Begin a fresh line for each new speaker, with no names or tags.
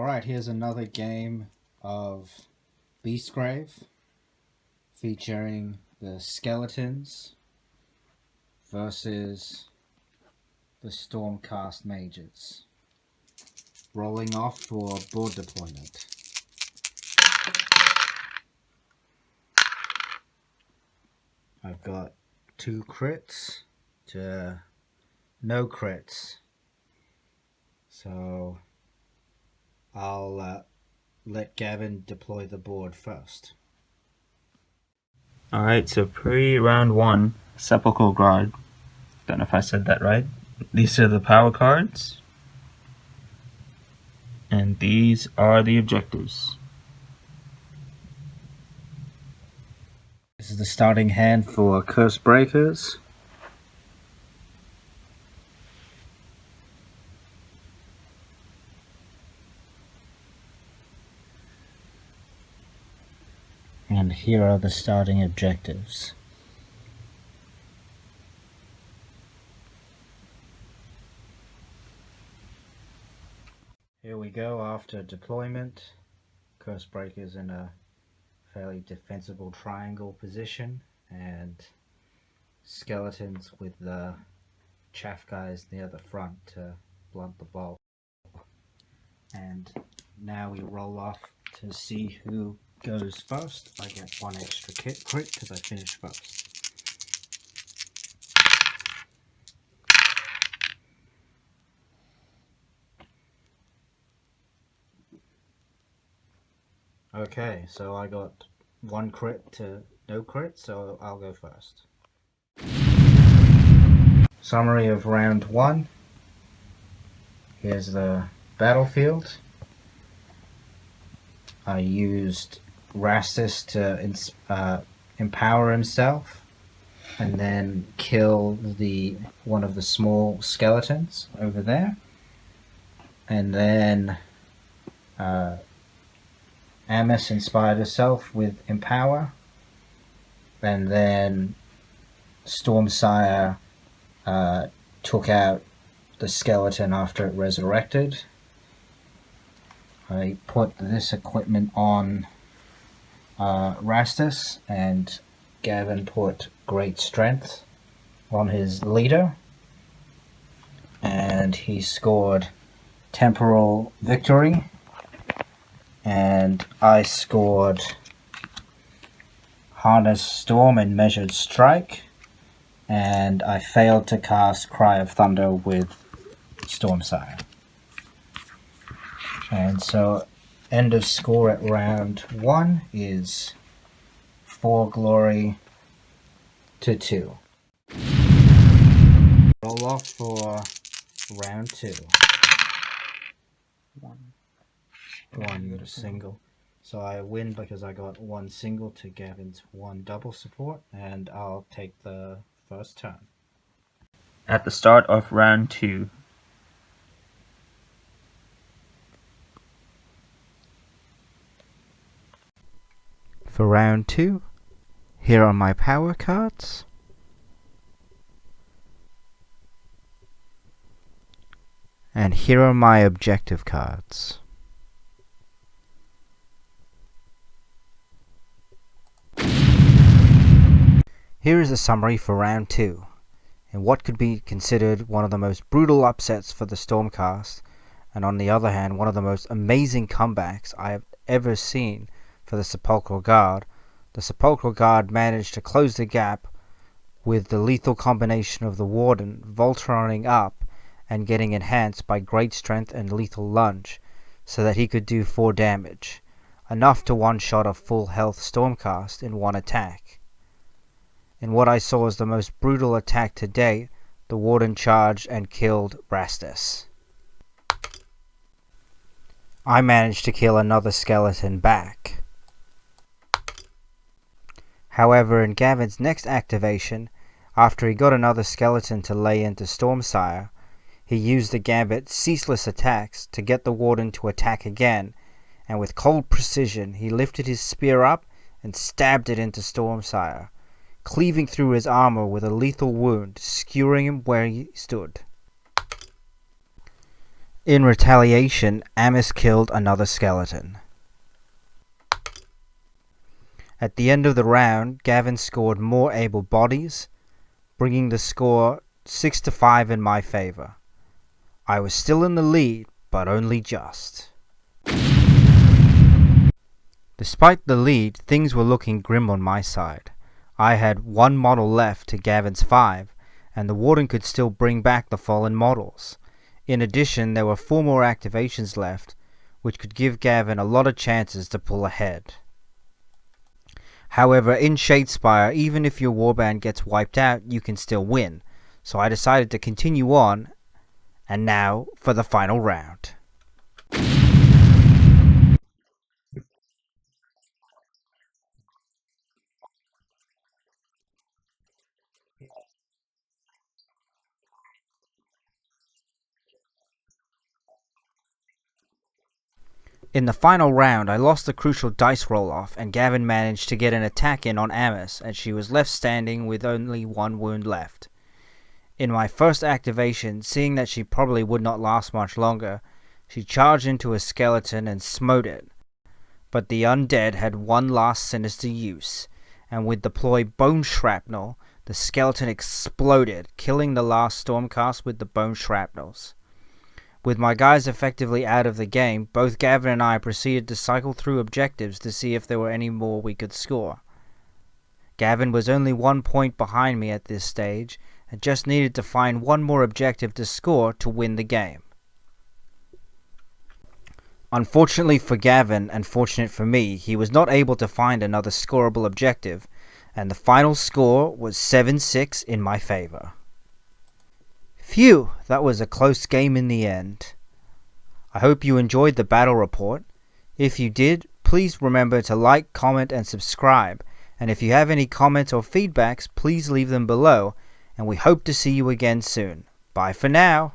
Alright, here's another game of Beastgrave featuring the skeletons versus the Stormcast mages. Rolling off for board deployment. I've got 2 crits to no crits. So I'll let Gavin deploy the board first.
Alright, so pre-round 1, Sepulchral Guard. Don't know if I said that right. These are the power cards. And these are the objectives.
This is the starting hand for Cursebreakers. And here are the starting objectives. Here we go after deployment. Cursebreakers in a fairly defensible triangle position, and skeletons with the chaff guys near the front to blunt the bolt. And now we roll off to see who goes first. I get 1 extra crit because I finished first. Okay, so I got 1 crit to no crit, so I'll go first. Summary of round 1. Here's the battlefield. I used Rastus to empower himself and then kill one of the small skeletons over there. And then Amos inspired herself with Empower, and then Stormsire took out the skeleton after it resurrected. I put this equipment on Rastus, and Gavin put Great Strength on his leader, and he scored Temporal Victory. And I scored Harness Storm and Measured Strike, and I failed to cast Cry of Thunder with Stormsire. And so end of score at round 1 is 4 glory to 2. Roll off for round 2. 1 single. So I win because I got 1 single to Gavin's 1 double support, and I'll take the first turn.
At the start of round 2.
For round 2, here are my power cards. And here are my objective cards. Here is a summary for round 2, in what could be considered one of the most brutal upsets for the Stormcast, and on the other hand one of the most amazing comebacks I have ever seen for the Sepulchral Guard. The Sepulchral Guard managed to close the gap with the lethal combination of the Warden Voltroning up and getting enhanced by Great Strength and Lethal Lunge, so that he could do 4 damage, enough to one-shot a full health Stormcast in 1 attack. In what I saw as the most brutal attack to date, the Warden charged and killed Rastus. I managed to kill another skeleton back. However, in Gavin's next activation, after he got another skeleton to lay into Stormsire, he used the Gambit's ceaseless attacks to get the Warden to attack again, and with cold precision he lifted his spear up and stabbed it into Stormsire, cleaving through his armor with a lethal wound, skewering him where he stood. In retaliation, Amos killed another skeleton. At the end of the round, Gavin scored more able bodies, bringing the score 6-5 in my favour. I was still in the lead, but only just. Despite the lead, things were looking grim on my side. I had 1 model left to Gavin's 5, and the Warden could still bring back the fallen models. In addition, there were 4 more activations left, which could give Gavin a lot of chances to pull ahead. However, in Shadespire, even if your warband gets wiped out, you can still win, so I decided to continue on, and now for the final round. In the final round, I lost the crucial dice roll-off, and Gavin managed to get an attack in on Amos, and she was left standing with only 1 wound left. In my first activation, seeing that she probably would not last much longer, she charged into a skeleton and smote it. But the undead had one last sinister use, and with deploy bone shrapnel, the skeleton exploded, killing the last Stormcast with the bone shrapnels. With my guys effectively out of the game, both Gavin and I proceeded to cycle through objectives to see if there were any more we could score. Gavin was only 1 point behind me at this stage, and just needed to find 1 more objective to score to win the game. Unfortunately for Gavin, and fortunate for me, he was not able to find another scoreable objective, and the final score was 7-6 in my favour. Phew, that was a close game in the end. I hope you enjoyed the battle report. If you did, please remember to like, comment and subscribe, and if you have any comments or feedbacks, please leave them below, and we hope to see you again soon. Bye for now.